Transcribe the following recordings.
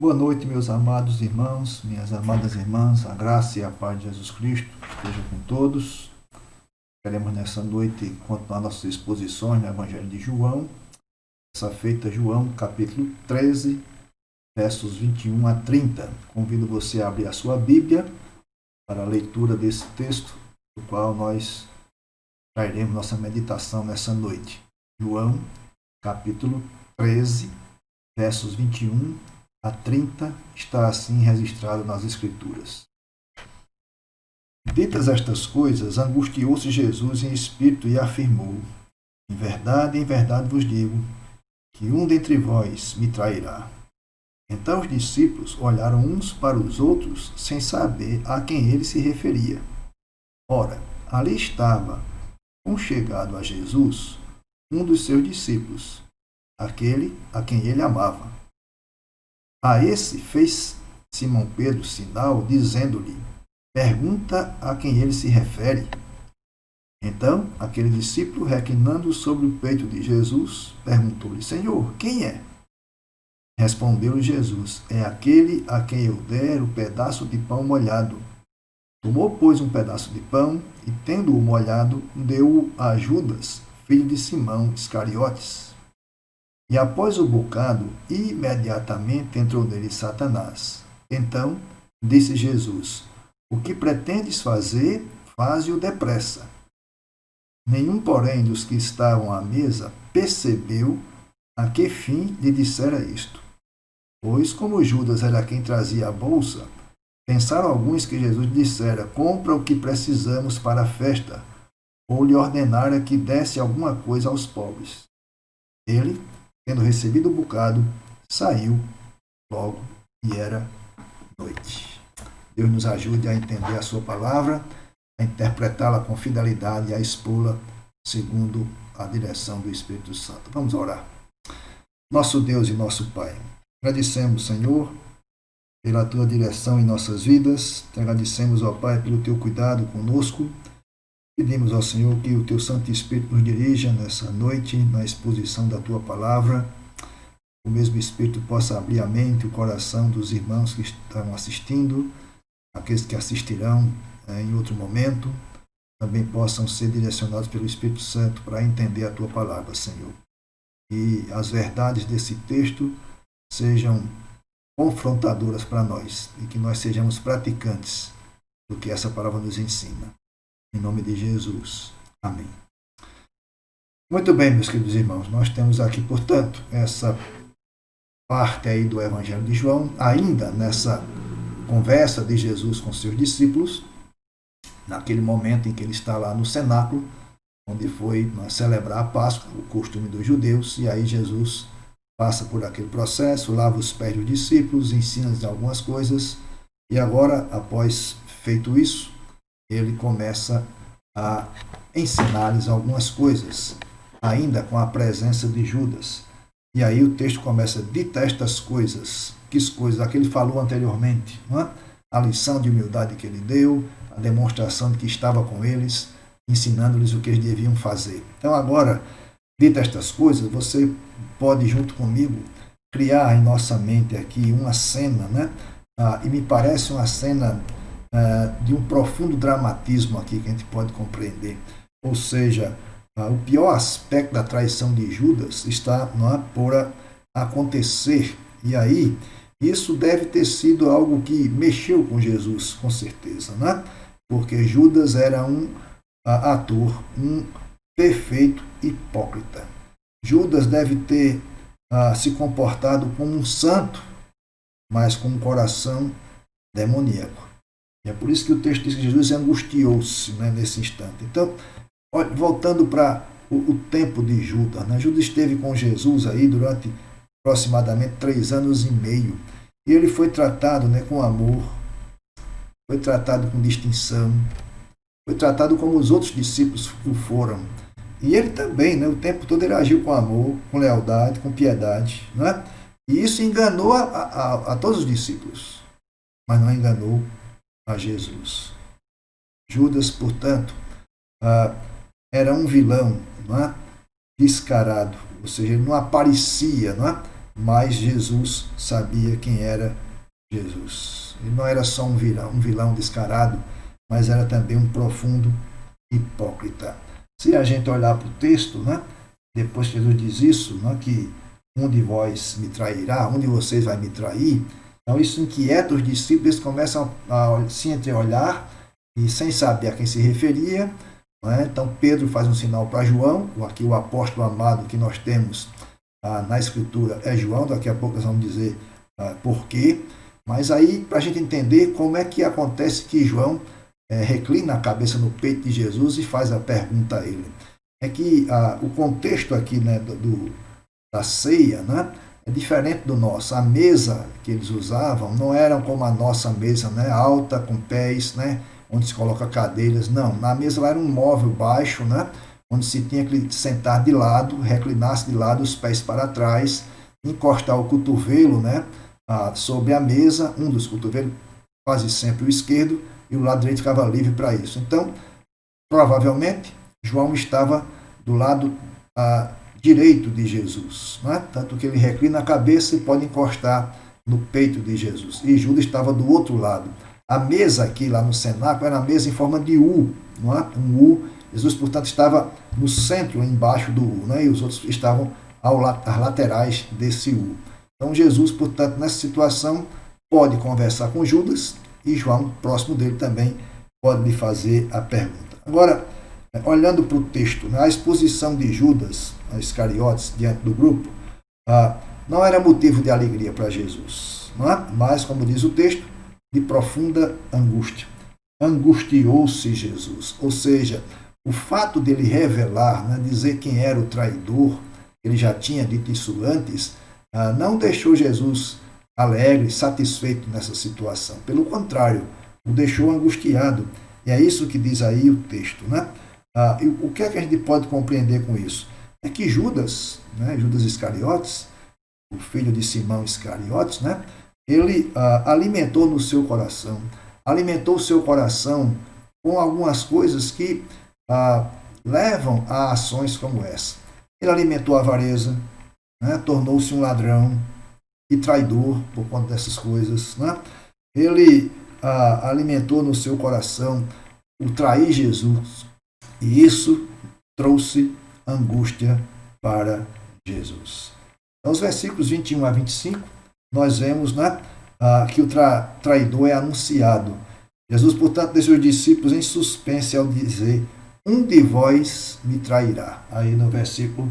Boa noite, meus amados irmãos, minhas amadas irmãs, a graça e a paz de Jesus Cristo estejam com todos. Queremos nessa noite continuar nossas exposições no Evangelho de João, essa feita João, capítulo 13, versos 21 a 30. Convido você a abrir a sua Bíblia para a leitura desse texto, do qual nós trairemos nossa meditação nessa noite. João, capítulo 13, versos 21 a 30, está assim registrado nas Escrituras. Ditas estas coisas, angustiou-se Jesus em espírito e afirmou: em verdade vos digo, que um dentre vós me trairá. Então os discípulos olharam uns para os outros, sem saber a quem ele se referia. Ora, ali estava, conchegado a Jesus, um dos seus discípulos, aquele a quem ele amava. A esse fez Simão Pedro sinal, dizendo-lhe: pergunta a quem ele se refere. Então, aquele discípulo, reclinando sobre o peito de Jesus, perguntou-lhe: Senhor, quem é? Respondeu-lhe Jesus: é aquele a quem eu der o pedaço de pão molhado. Tomou, pois, um pedaço de pão e, tendo-o molhado, deu-o a Judas, filho de Simão Iscariotes. E após o bocado, imediatamente entrou nele Satanás. Então disse Jesus: o que pretendes fazer, faze-o depressa. Nenhum, porém, dos que estavam à mesa percebeu a que fim lhe dissera isto. Pois, como Judas era quem trazia a bolsa, pensaram alguns que Jesus dissera: compra o que precisamos para a festa, ou lhe ordenara que desse alguma coisa aos pobres. Ele, tendo recebido o bocado, saiu logo e era noite. Deus nos ajude a entender a sua palavra, a interpretá-la com fidelidade e a expô-la segundo a direção do Espírito Santo. Vamos orar. Nosso Deus e nosso Pai, agradecemos, Senhor, pela tua direção em nossas vidas, te agradecemos, ó Pai, pelo teu cuidado conosco. Pedimos ao Senhor que o Teu Santo Espírito nos dirija nessa noite, na exposição da Tua Palavra. O mesmo Espírito possa abrir a mente e o coração dos irmãos que estão assistindo, aqueles que assistirão em outro momento, também possam ser direcionados pelo Espírito Santo para entender a Tua Palavra, Senhor. E as verdades desse texto sejam confrontadoras para nós e que nós sejamos praticantes do que essa palavra nos ensina. Em nome de Jesus. Amém. Muito bem, meus queridos irmãos, nós temos aqui, portanto, essa parte aí do Evangelho de João, ainda nessa conversa de Jesus com seus discípulos, naquele momento em que ele está lá no cenáculo, onde foi celebrar a Páscoa, o costume dos judeus, e aí Jesus passa por aquele processo, lava os pés dos discípulos, ensina-lhes algumas coisas, e agora, após feito isso, ele começa a ensinar-lhes algumas coisas, ainda com a presença de Judas. E aí o texto começa: dita estas coisas. Que coisas? A que ele falou anteriormente, não é? A lição de humildade que ele deu, a demonstração de que estava com eles, ensinando-lhes o que eles deviam fazer. Então agora, dita estas coisas, você pode, junto comigo, criar em nossa mente aqui uma cena, né? E me parece uma cena de um profundo dramatismo aqui que a gente pode compreender. Ou seja, o pior aspecto da traição de Judas está por acontecer. E aí, isso deve ter sido algo que mexeu com Jesus, com certeza, né? Porque Judas era um ator, um perfeito hipócrita. Judas deve ter se comportado como um santo, mas com um coração demoníaco. E é por isso que o texto diz que Jesus angustiou-se, né, nesse instante. Então, voltando para o tempo de Judas, né? Judas esteve com Jesus aí durante aproximadamente 3 anos e meio. E ele foi tratado, né, com amor, foi tratado com distinção, foi tratado como os outros discípulos o foram. E ele também, né, o tempo todo ele agiu com amor, com lealdade, com piedade. Né? E isso enganou a todos os discípulos, mas não enganou a Jesus. Judas, portanto, era um vilão, não é? Descarado, ou seja, ele não aparecia, não é? mas Jesus sabia quem era Jesus. Ele não era só um vilão descarado, mas era também um profundo hipócrita. Se a gente olhar para o texto, né, depois que Jesus diz isso, né, que um de vós me trairá, um de vocês vai me trair, então isso inquieta os discípulos, eles começam a se entreolhar e sem saber a quem se referia. Né? Então Pedro faz um sinal para João, aqui o apóstolo amado que nós temos na Escritura é João, daqui a pouco nós vamos dizer por quê. Mas aí, para a gente entender como é que acontece que João reclina a cabeça no peito de Jesus e faz a pergunta a ele. É que o contexto aqui, né, da ceia, né, é diferente do nosso. A mesa que eles usavam não era como a nossa mesa, né, alta, com pés, né, onde se coloca cadeiras. Não, na mesa lá era um móvel baixo, né, onde se tinha que sentar de lado, reclinar-se de lado, os pés para trás, encostar o cotovelo, né, sobre a mesa, um dos cotovelos, quase sempre o esquerdo, e o lado direito ficava livre para isso. Então, provavelmente, João estava do lado direito de Jesus, né? Tanto que ele reclina a cabeça e pode encostar no peito de Jesus. E Judas estava do outro lado. A mesa aqui, lá no cenáculo, era uma mesa em forma de U, não é? Um U. Jesus, portanto, estava no centro, embaixo do U, né? E os outros estavam às laterais desse U. Então, Jesus, portanto, nessa situação, pode conversar com Judas e João, próximo dele, também pode lhe fazer a pergunta. Agora, olhando para o texto, né, a exposição de Judas Iscariotes diante do grupo não era motivo de alegria para Jesus, não é? Mas, como diz o texto, de profunda angústia. Angustiou-se Jesus, ou seja, o fato dele revelar, né, dizer quem era o traidor, ele já tinha dito isso antes, não deixou Jesus alegre, satisfeito nessa situação. Pelo contrário, o deixou angustiado. E é isso que diz aí o texto, né? O que é que a gente pode compreender com isso? É que Judas, né, Judas Iscariotes, o filho de Simão Iscariotes, né, ele alimentou o seu coração com algumas coisas que levam a ações como essa. Ele alimentou a avareza, né, tornou-se um ladrão e traidor por conta dessas coisas. Né? Ele alimentou no seu coração o trair Jesus, e isso trouxe angústia para Jesus. Então, os versículos 21 a 25, nós vemos, né, que o traidor é anunciado. Jesus, portanto, deixou os discípulos em suspense ao dizer: um de vós me trairá. Aí no versículo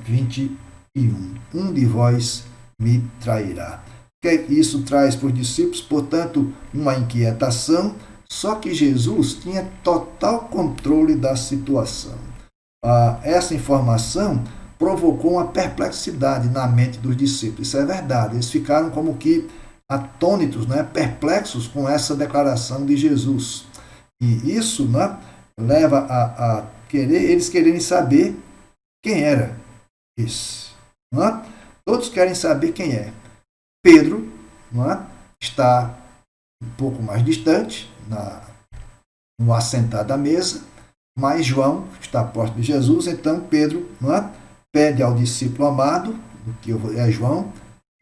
21. Um de vós me trairá. O que isso traz para os discípulos? Portanto, uma inquietação, só que Jesus tinha total controle da situação. Essa informação provocou uma perplexidade na mente dos discípulos. Isso é verdade. Eles ficaram como que atônitos, né, perplexos com essa declaração de Jesus. E isso, né, leva a eles quererem saber quem era esse. Né? Todos querem saber quem é. Pedro, não é, está um pouco mais distante, no assentado à mesa, mas João está perto de Jesus. Então Pedro, não é, pede ao discípulo amado, que é João,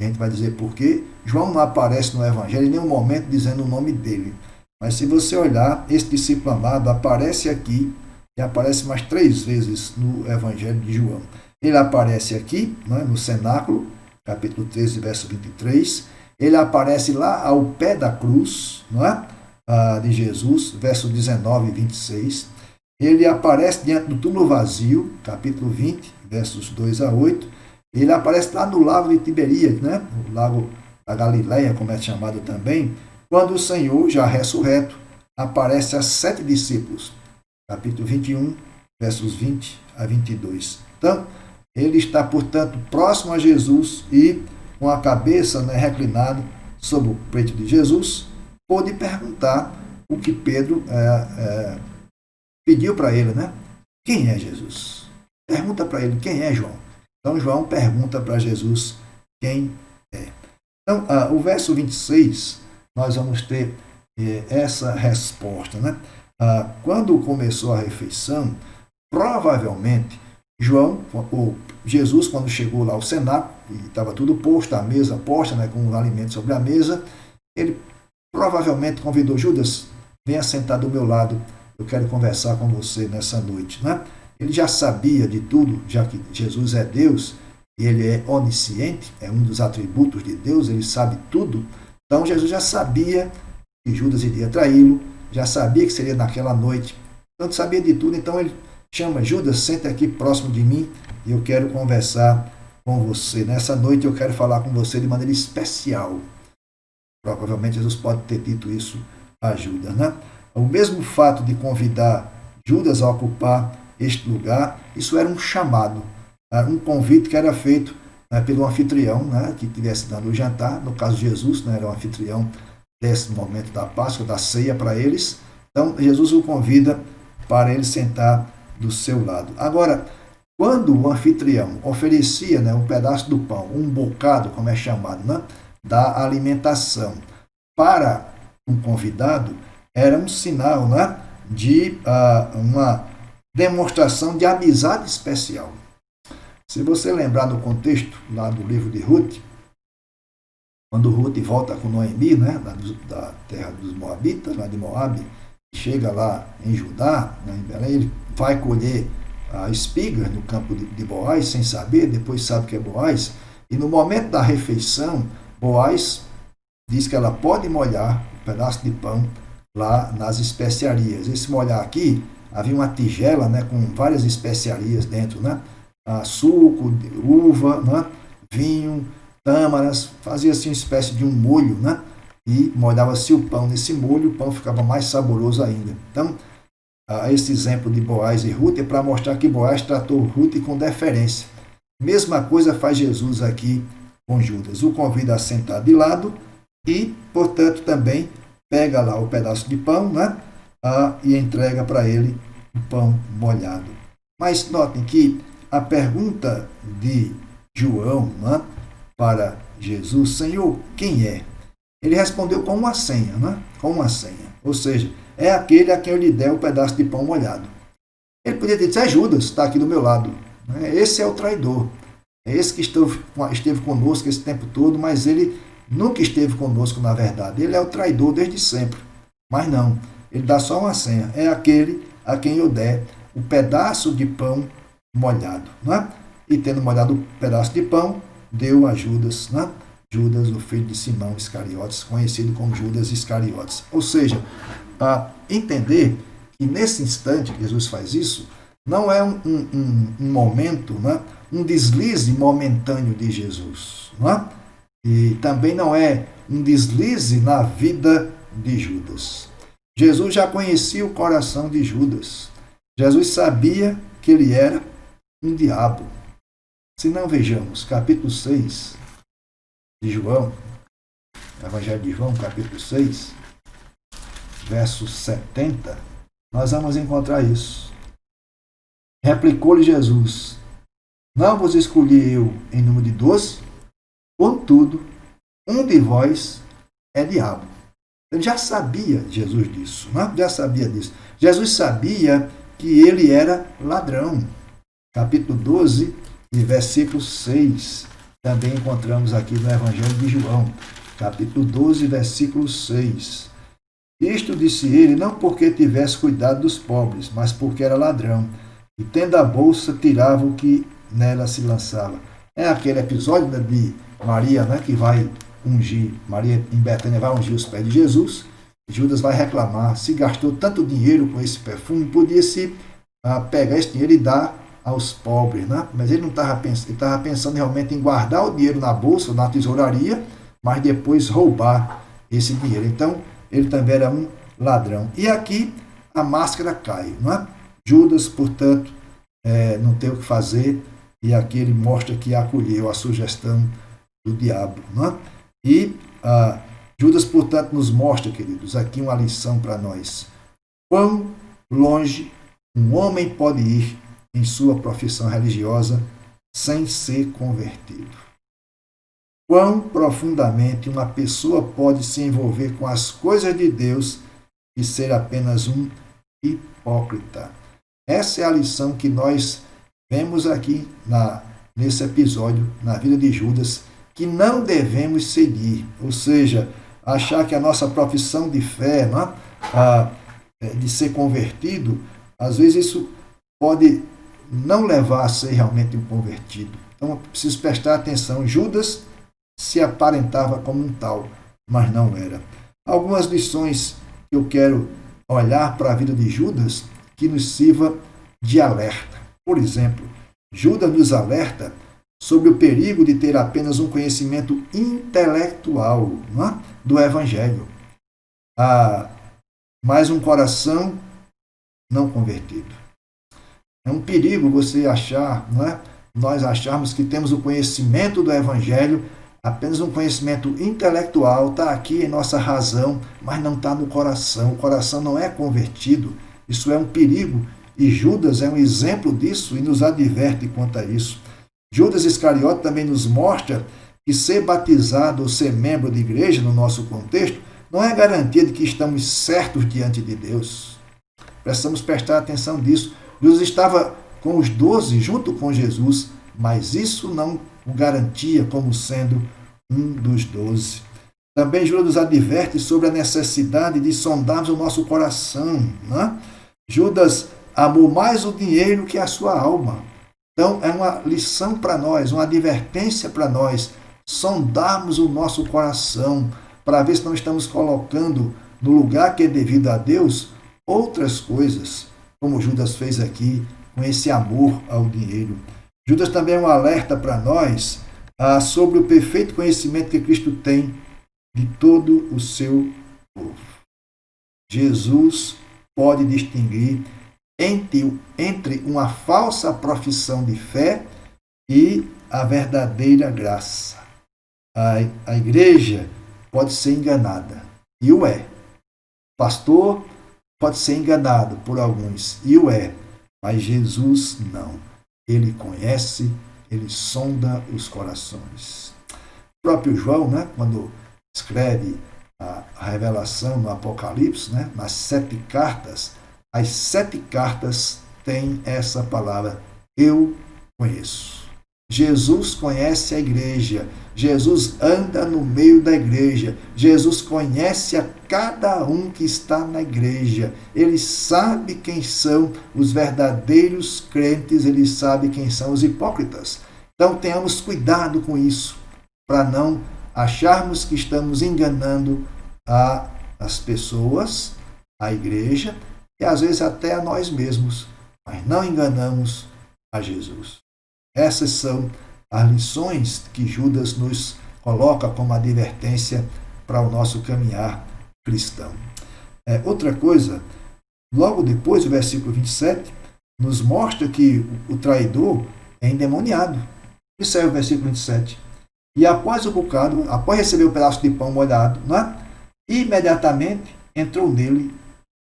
e a gente vai dizer por quê. João não aparece no Evangelho em nenhum momento dizendo o nome dele. Mas se você olhar, esse discípulo amado aparece aqui, e aparece mais 3 vezes no Evangelho de João. Ele aparece aqui, não é, no cenáculo, capítulo 13, verso 23. Ele aparece lá ao pé da cruz, não é, de Jesus, verso 19 e 26. Ele aparece diante do túmulo vazio, capítulo 20, versos 2 a 8. Ele aparece lá no lago de Tiberíades, né, o lago da Galileia, como é chamado também, quando o Senhor, já ressurreto, aparece a 7 discípulos, capítulo 21, versos 20 a 22. Então, ele está, portanto, próximo a Jesus e com a cabeça, né, reclinada sobre o peito de Jesus, pôde perguntar o que Pedro pediu para ele, né? Quem é Jesus? Pergunta para ele, quem é João? Então, João pergunta para Jesus quem é. Então, o verso 26, nós vamos ter essa resposta, né? Quando começou a refeição, provavelmente, Jesus, quando chegou lá ao cenáculo, e estava tudo posto, a mesa posta, né, com os alimentos sobre a mesa, ele provavelmente convidou: Judas, venha sentar do meu lado, eu quero conversar com você nessa noite. Né? Ele já sabia de tudo, já que Jesus é Deus, e ele é onisciente, é um dos atributos de Deus, ele sabe tudo. Então Jesus já sabia que Judas iria traí-lo, já sabia que seria naquela noite, tanto sabia de tudo. Então ele chama: Judas, senta aqui próximo de mim e eu quero conversar com você. Nessa noite eu quero falar com você de maneira especial. Provavelmente Jesus pode ter dito isso a Judas. Né? O mesmo fato de convidar Judas a ocupar este lugar, isso era um chamado, um convite que era feito pelo anfitrião, né, que estivesse dando o jantar. No caso de Jesus, né, era o anfitrião desse momento da Páscoa, da ceia para eles. Então Jesus o convida para ele sentar do seu lado. Agora, quando o anfitrião oferecia, né, um pedaço do pão, um bocado, como é chamado, né, da alimentação para um convidado, era um sinal, né, de uma demonstração de amizade especial. Se você lembrar do contexto lá do livro de Ruth, quando Ruth volta com Noemi, né, da terra dos Moabitas, lá de Moabe, chega lá em Judá, né, em Belém, ele vai colher a espiga no campo de Boaz, sem saber, depois sabe que é Boaz, e no momento da refeição, Boaz diz que ela pode molhar um pedaço de pão lá nas especiarias. Esse molhar aqui, havia uma tigela, né, com várias especiarias dentro, né, suco, uva, né, vinho, tâmaras, fazia-se uma espécie de um molho, né, e molhava-se o pão nesse molho, o pão ficava mais saboroso ainda. Então, esse exemplo de Boaz e Ruth é para mostrar que Boaz tratou Ruth com deferência. Mesma coisa faz Jesus aqui com Judas. O convida a sentar de lado e, portanto, também pega lá o pedaço de pão, né, e entrega para ele o pão molhado. Mas notem que a pergunta de João, né, para Jesus: Senhor, quem é? Ele respondeu com uma senha, né? Com uma senha. Ou seja, é aquele a quem eu lhe der o pedaço de pão molhado. Ele podia ter dito: é Judas, está aqui do meu lado. Esse é o traidor. É esse que esteve conosco esse tempo todo, mas ele nunca esteve conosco na verdade. Ele é o traidor desde sempre. Mas não, ele dá só uma senha. É aquele a quem eu der o pedaço de pão molhado. Né? E tendo molhado o pedaço de pão, deu a Judas, né? Judas, o filho de Simão Iscariotes, conhecido como Judas Iscariotes. Ou seja, entender que nesse instante que Jesus faz isso, não é um momento, né? Um deslize momentâneo de Jesus. Né? E também não é um deslize na vida de Judas. Jesus já conhecia o coração de Judas. Jesus sabia que ele era um diabo. Se não, vejamos, capítulo 6 de João, Evangelho de João, capítulo 6, verso 70, nós vamos encontrar isso. Replicou-lhe Jesus: não vos escolhi eu em número de 12, contudo, um de vós é diabo. Ele já sabia, Jesus, disso, né? Já sabia disso. Jesus sabia que ele era ladrão. Capítulo 12, e versículo 6, também encontramos aqui no Evangelho de João, capítulo 12, versículo 6. Isto disse ele, não porque tivesse cuidado dos pobres, mas porque era ladrão, e tendo a bolsa, tirava o que nela se lançava. É aquele episódio, né, de Maria, né, que vai ungir, Maria em Betânia vai ungir os pés de Jesus. Judas vai reclamar: se gastou tanto dinheiro com esse perfume, podia-se pegar esse dinheiro e dar aos pobres, né? Mas ele não estava pensando, ele estava pensando realmente em guardar o dinheiro na bolsa, na tesouraria, mas depois roubar esse dinheiro. Então, ele também era um ladrão. E aqui a máscara cai, não é? Judas, portanto, não tem o que fazer, e aqui ele mostra que acolheu a sugestão do diabo, não é? E Judas, portanto, nos mostra, queridos, aqui uma lição para nós. Quão longe um homem pode ir em sua profissão religiosa sem ser convertido. Quão profundamente uma pessoa pode se envolver com as coisas de Deus e ser apenas um hipócrita. Essa é a lição que nós vemos aqui nesse episódio, na vida de Judas, que não devemos seguir. Ou seja, achar que a nossa profissão de fé, não é? De ser convertido, às vezes isso pode não levar a ser realmente um convertido. Então, eu preciso prestar atenção. Judas se aparentava como um tal, mas não era. Algumas lições que eu quero olhar para a vida de Judas que nos sirva de alerta. Por exemplo, Judas nos alerta sobre o perigo de ter apenas um conhecimento intelectual, não é? Do Evangelho, mas um coração não convertido. É um perigo você achar, não é? Nós acharmos que temos o conhecimento do Evangelho, apenas um conhecimento intelectual, está aqui em nossa razão, mas não está no coração. O coração não é convertido. Isso é um perigo e Judas é um exemplo disso e nos adverte quanto a isso. Judas Iscariote também nos mostra que ser batizado ou ser membro de igreja, no nosso contexto, não é garantia de que estamos certos diante de Deus. Precisamos prestar atenção nisso. Judas estava com os 12 junto com Jesus, mas isso não o garantia como sendo um dos 12. Também Judas nos adverte sobre a necessidade de sondarmos o nosso coração. Né? Judas amou mais o dinheiro que a sua alma. Então é uma lição para nós, uma advertência para nós, sondarmos o nosso coração para ver se não estamos colocando no lugar que é devido a Deus outras coisas, como Judas fez aqui com esse amor ao dinheiro. Judas também é um alerta para nós sobre o perfeito conhecimento que Cristo tem de todo o seu povo. Jesus pode distinguir entre uma falsa profissão de fé e a verdadeira graça. A igreja pode ser enganada, e o é. O pastor pode ser enganado por alguns, e o é. Mas Jesus não. Ele conhece, ele sonda os corações. O próprio João, né, quando escreve a revelação no Apocalipse, né, nas 7 cartas, as 7 cartas têm essa palavra, eu conheço. Jesus conhece a igreja, Jesus anda no meio da igreja, Jesus conhece a cada um que está na igreja, ele sabe quem são os verdadeiros crentes, ele sabe quem são os hipócritas. Então tenhamos cuidado com isso, para não acharmos que estamos enganando as pessoas, a igreja, e às vezes até a nós mesmos, mas não enganamos a Jesus. Essas são as lições que Judas nos coloca como advertência para o nosso caminhar cristão. Outra coisa, logo depois, o versículo 27, nos mostra que o traidor é endemoniado. Isso é o versículo 27. E após o bocado, após receber o pedaço de pão molhado, né, imediatamente entrou nele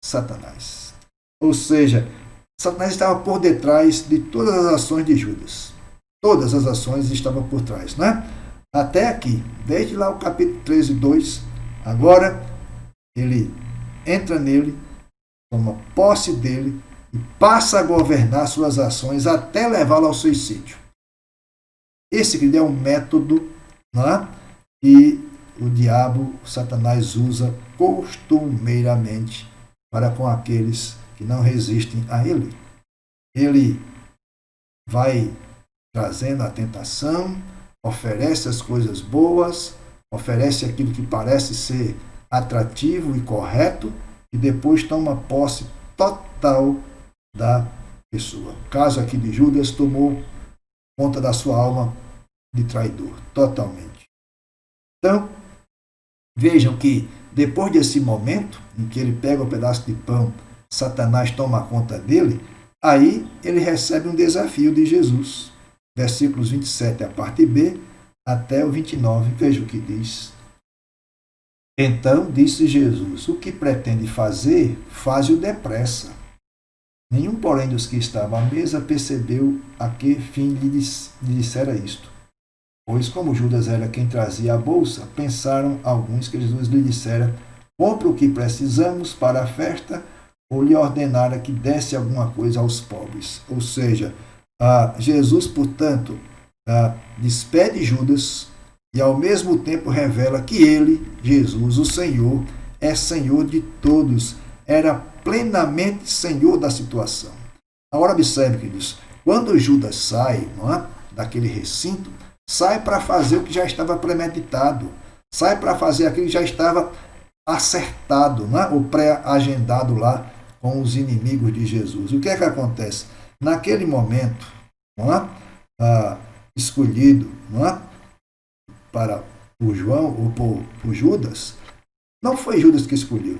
Satanás. Ou seja, Satanás estava por detrás de todas as ações de Judas. Todas as ações estavam por trás, né? Até aqui, desde lá o capítulo 13, 2, agora ele entra nele, toma posse dele e passa a governar suas ações até levá-lo ao suicídio. Esse que é um método, né, que o diabo, Satanás, usa costumeiramente para com aqueles que não resistem a ele. Ele vai trazendo a tentação, oferece as coisas boas, oferece aquilo que parece ser atrativo e correto, e depois toma posse total da pessoa. O caso aqui de Judas tomou conta da sua alma de traidor, totalmente. Então, vejam que depois desse momento em que ele pega o pedaço de pão, Satanás toma conta dele, aí ele recebe um desafio de Jesus. Versículos 27, a parte B, até o 29, veja o que diz. Então disse Jesus, o que pretende fazer, faze-o depressa. Nenhum, porém, dos que estavam à mesa percebeu a que fim lhe dissera isto. Pois, como Judas era quem trazia a bolsa, pensaram alguns que Jesus lhe dissera, compre o que precisamos para a festa, ou lhe ordenara que desse alguma coisa aos pobres. Ou seja, Jesus, portanto, despede Judas e ao mesmo tempo revela que ele, Jesus, o Senhor, é Senhor de todos, era plenamente Senhor da situação. Agora observe, queridos, quando Judas sai, não é, daquele recinto, sai para fazer o que já estava premeditado, sai para fazer aquilo que já estava acertado, não é, ou pré-agendado lá com os inimigos de Jesus. O que é que acontece? Naquele momento, não é, escolhido, não é, por João ou por Judas, não foi Judas que escolheu.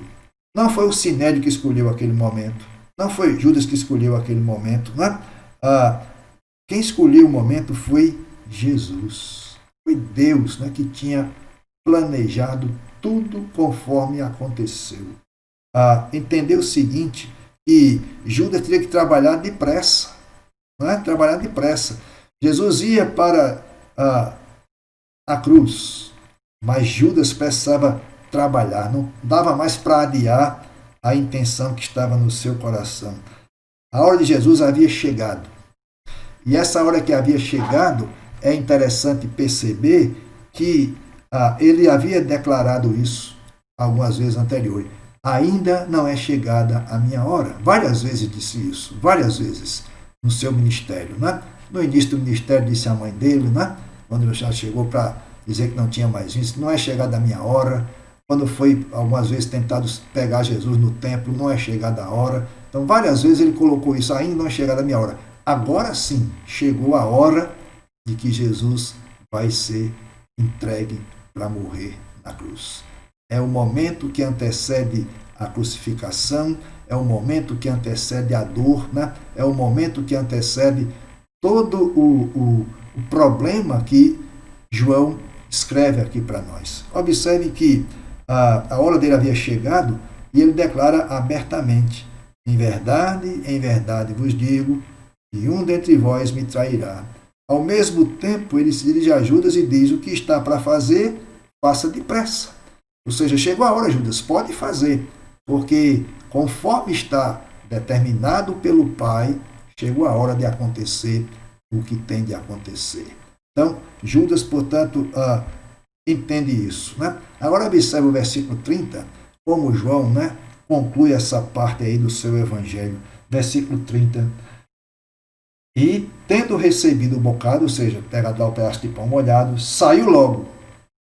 Não foi o Sinédrio que escolheu aquele momento. Não foi Judas que escolheu aquele momento. Não é? Quem escolheu o momento foi Jesus. Foi Deus, né, que tinha planejado tudo conforme aconteceu. Entendeu o seguinte, que Judas teria que trabalhar depressa. Não é? Trabalhar depressa. Jesus ia para a cruz, mas Judas precisava trabalhar, não dava mais para adiar a intenção que estava no seu coração. A hora de Jesus havia chegado. E essa hora que havia chegado, é interessante perceber que ele havia declarado isso algumas vezes anteriores. Ainda não é chegada a minha hora. Várias vezes disse isso, várias vezes no seu ministério. Né? No início do ministério disse à mãe dele, né? Quando já chegou para dizer que não tinha mais isso, não é chegada a minha hora. Quando foi algumas vezes tentado pegar Jesus no templo, não é chegada a hora. Então, várias vezes ele colocou isso, ainda não é chegada a minha hora. Agora sim, chegou a hora de que Jesus vai ser entregue para morrer na cruz. É o momento que antecede a crucificação, é o momento que antecede a dor, né? É o momento que antecede todo o problema que João escreve aqui para nós. Observe que a hora dele havia chegado e ele declara abertamente: em verdade vos digo, que um dentre vós me trairá. Ao mesmo tempo, ele se dirige a Judas e diz: o que está para fazer, faça depressa. Ou seja, chegou a hora, Judas, pode fazer, porque conforme está determinado pelo Pai, chegou a hora de acontecer o que tem de acontecer. Então, Judas, portanto, entende isso. Né? Agora observe o versículo 30, como João, né, conclui essa parte aí do seu evangelho. Versículo 30. E, tendo recebido o bocado, ou seja, pegado lá o pedaço de pão molhado, saiu logo,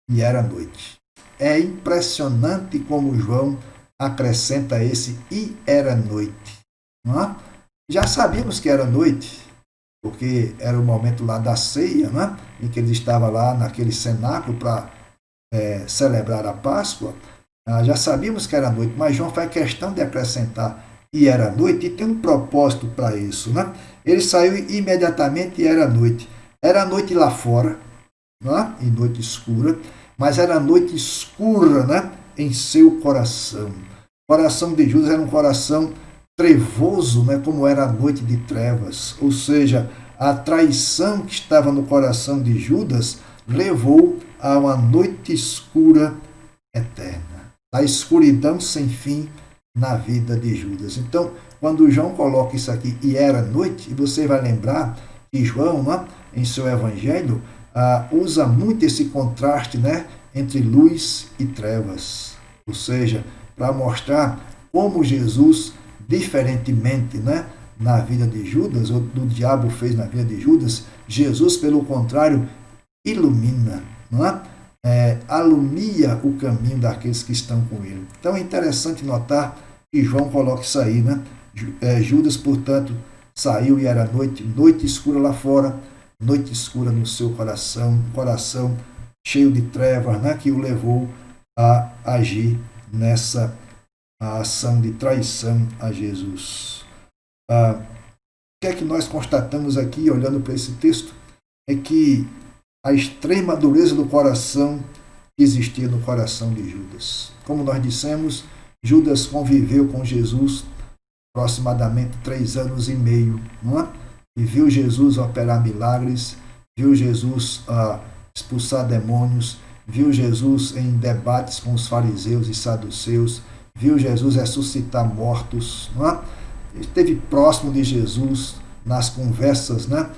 e era noite. É impressionante como João acrescenta esse "e era noite". Não é? Já sabíamos que era noite, porque era o momento lá da ceia, né? Em que ele estava lá naquele cenáculo para celebrar a Páscoa. Já sabíamos que era noite, mas João faz questão de acrescentar "e era noite", e tem um propósito para isso. Né? Ele saiu imediatamente e era noite. Era noite lá fora, né? Em noite escura, mas era noite escura, né? Em seu coração. O coração de Judas era um coração trevoso, né, como era a noite de trevas. Ou seja, a traição que estava no coração de Judas levou a uma noite escura eterna. A escuridão sem fim na vida de Judas. Então, quando João coloca isso aqui, "e era noite", e você vai lembrar que João, né, em seu evangelho, usa muito esse contraste, né, entre luz e trevas. Ou seja, para mostrar como Jesus, diferentemente, né, na vida de Judas, ou do diabo fez na vida de Judas, Jesus, pelo contrário, ilumina, não é? Alumia o caminho daqueles que estão com ele. Então é interessante notar que João coloca isso aí, né? Judas, portanto, saiu e era noite, noite escura lá fora, noite escura no seu coração, coração cheio de trevas, né, que o levou a agir nessa ação de traição a Jesus. O que é que nós constatamos aqui, olhando para esse texto? É que a extrema dureza do coração que existia no coração de Judas. Como nós dissemos, Judas conviveu com Jesus aproximadamente 3 anos e meio, não é? E viu Jesus operar milagres, viu Jesus expulsar demônios, viu Jesus em debates com os fariseus e saduceus, viu Jesus ressuscitar mortos, não é? Esteve próximo de Jesus nas conversas, né,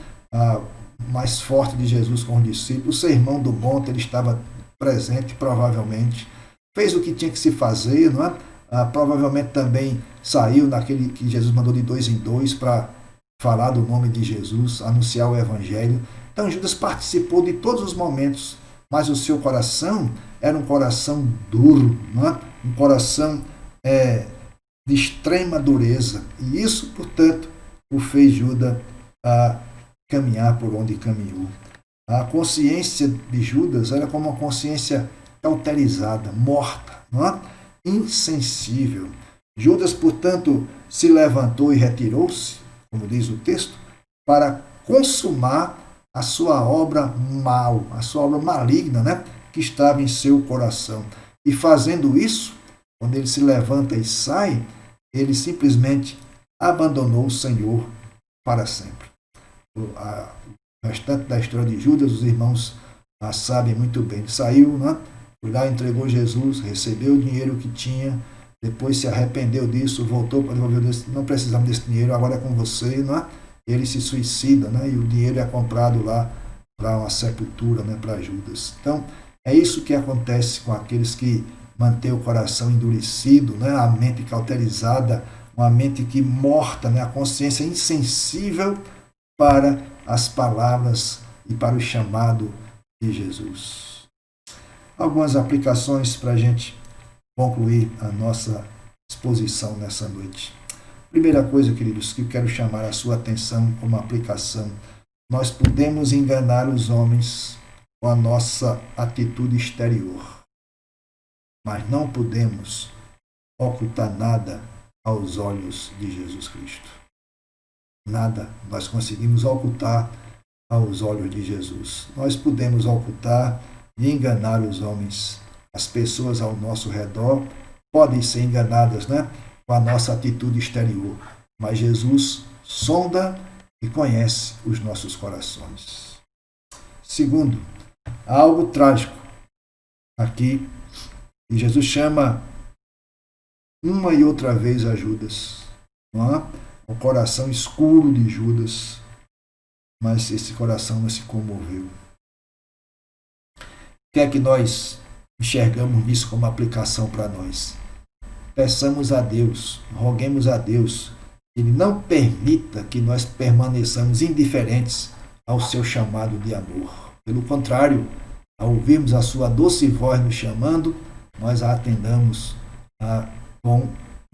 mais forte de Jesus com os discípulos. O sermão do monte, ele estava presente, provavelmente. Fez o que tinha que se fazer, não é? Provavelmente também saiu naquele que Jesus mandou de 2 em 2 para falar do nome de Jesus, anunciar o Evangelho. Então Judas participou de todos os momentos, mas o seu coração era um coração duro, não é? Um coração de extrema dureza. E isso, portanto, o fez Judas caminhar por onde caminhou. A consciência de Judas era como uma consciência cauterizada, morta, não é? Insensível. Judas, portanto, se levantou e retirou-se, como diz o texto, para consumar a sua obra mal, a sua obra maligna, né, que estava em seu coração. E fazendo isso, quando ele se levanta e sai, ele simplesmente abandonou o Senhor para sempre. O restante da história de Judas, os irmãos sabem muito bem. Ele saiu, né, foi lá, entregou Jesus, recebeu o dinheiro que tinha, depois se arrependeu disso, voltou para devolver, não precisamos desse dinheiro, agora é com você, não é? Ele se suicida, né? E o dinheiro é comprado lá para uma sepultura, né? Para Judas. Então, é isso que acontece com aqueles que mantêm o coração endurecido, né? A mente cauterizada, uma mente que morta, né? A consciência insensível para as palavras e para o chamado de Jesus. Algumas aplicações para a gente concluir a nossa exposição nessa noite. Primeira coisa, queridos, que eu quero chamar a sua atenção como aplicação: nós podemos enganar os homens com a nossa atitude exterior, mas não podemos ocultar nada aos olhos de Jesus Cristo. Nada nós conseguimos ocultar aos olhos de Jesus. Nós podemos ocultar e enganar os homens. As pessoas ao nosso redor podem ser enganadas, né, com a nossa atitude exterior, mas Jesus sonda e conhece os nossos corações. Segundo, há algo trágico aqui, e Jesus chama uma e outra vez a Judas, não é? O coração escuro de Judas, mas esse coração não se comoveu. O que é que nós enxergamos isso como aplicação para nós? Peçamos a Deus, roguemos a Deus, que Ele não permita que nós permaneçamos indiferentes ao seu chamado de amor. Pelo contrário, ao ouvirmos a sua doce voz nos chamando, nós a atendamos com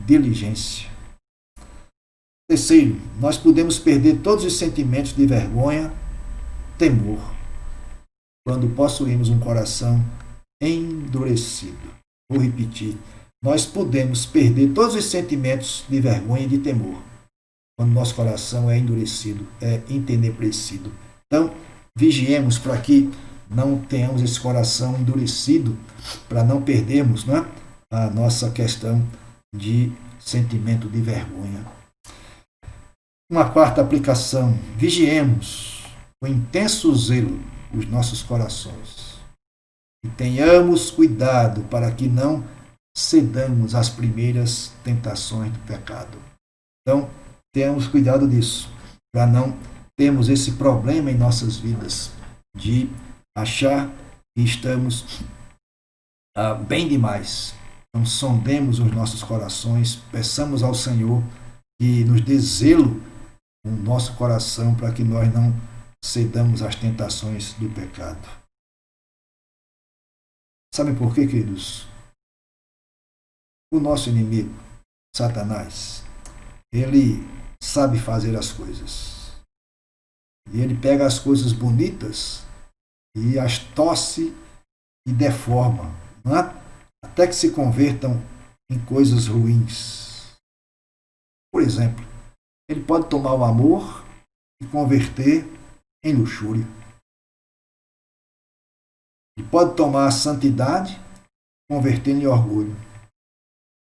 diligência. Terceiro, nós podemos perder todos os sentimentos de vergonha, temor, quando possuímos um coração endurecido. Vou repetir. Nós podemos perder todos os sentimentos de vergonha e de temor quando nosso coração é endurecido, é entenebrecido. Então, vigiemos para que não tenhamos esse coração endurecido, para não perdermos, né, a nossa questão de sentimento de vergonha. Uma quarta aplicação: vigiemos com intenso zelo os nossos corações e tenhamos cuidado para que não cedamos às primeiras tentações do pecado. Então, tenhamos cuidado disso, para não termos esse problema em nossas vidas de achar que estamos bem demais. Então, sondemos os nossos corações, peçamos ao Senhor que nos dê zelo no nosso coração para que nós não cedamos às tentações do pecado. Sabem por quê, queridos? O nosso inimigo, Satanás, ele sabe fazer as coisas. E ele pega as coisas bonitas e as torce e deforma, não é? Até que se convertam em coisas ruins. Por exemplo, ele pode tomar o amor e converter em luxúria. Ele pode tomar a santidade e converter em orgulho.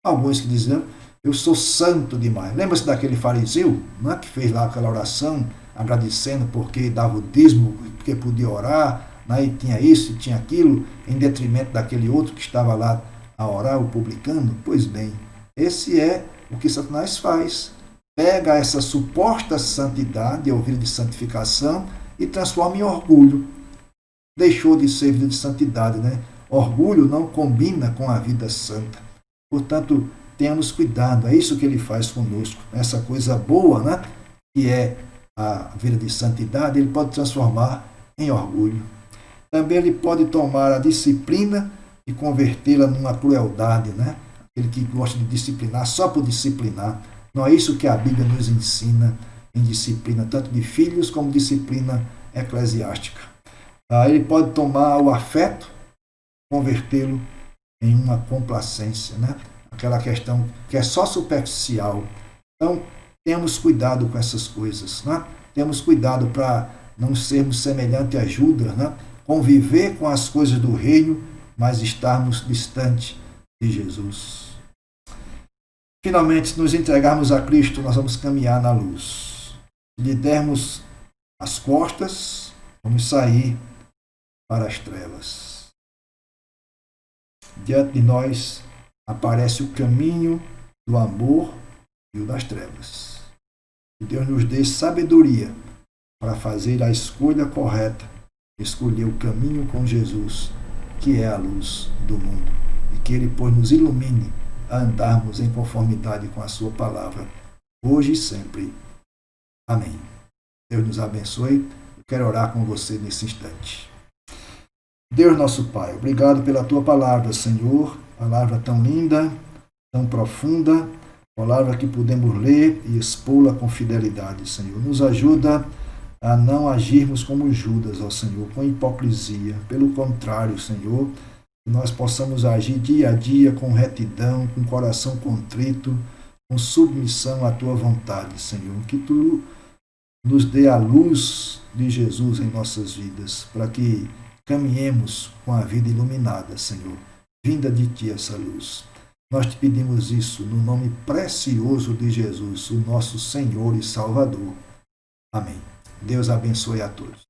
Alguns que dizem, eu sou santo demais. Lembra-se daquele fariseu, né, que fez lá aquela oração, agradecendo porque dava o dízimo, porque podia orar, né, e tinha isso e tinha aquilo, em detrimento daquele outro que estava lá a orar, o publicano? Pois bem, esse é o que Satanás faz. Pega essa suposta santidade, ou vida de santificação, e transforma em orgulho. Deixou de ser vida de santidade, né? Orgulho não combina com a vida santa. Portanto, tenhamos cuidado, é isso que ele faz conosco. Essa coisa boa, né? Que é a vida de santidade, ele pode transformar em orgulho. Também ele pode tomar a disciplina e convertê-la numa crueldade, né? Aquele que gosta de disciplinar só por disciplinar. Não é isso que a Bíblia nos ensina em disciplina, tanto de filhos como disciplina eclesiástica. Ele pode tomar o afeto, convertê-lo em uma complacência, né? Aquela questão que é só superficial. Então, temos cuidado com essas coisas, né? Temos cuidado para não sermos semelhantes a Judas, né? Conviver com as coisas do reino, mas estarmos distantes de Jesus. Finalmente, se nos entregarmos a Cristo, nós vamos caminhar na luz. Se lhe dermos as costas, vamos sair para as trevas. Diante de nós aparece o caminho do amor e o das trevas. Que Deus nos dê sabedoria para fazer a escolha correta, escolher o caminho com Jesus, que é a luz do mundo. E que Ele, pois, nos ilumine a andarmos em conformidade com a sua palavra, hoje e sempre. Amém. Deus nos abençoe. Eu quero orar com você nesse instante. Deus nosso Pai, obrigado pela tua palavra, Senhor, palavra tão linda, tão profunda, palavra que podemos ler e expô-la com fidelidade, Senhor. Nos ajuda a não agirmos como Judas, ó Senhor, com hipocrisia. Pelo contrário, Senhor, que nós possamos agir dia a dia com retidão, com coração contrito, com submissão à tua vontade, Senhor. Que tu nos dê a luz de Jesus em nossas vidas, para que caminhemos com a vida iluminada, Senhor. Vinda de ti essa luz. Nós te pedimos isso no nome precioso de Jesus, o nosso Senhor e Salvador. Amém. Deus abençoe a todos.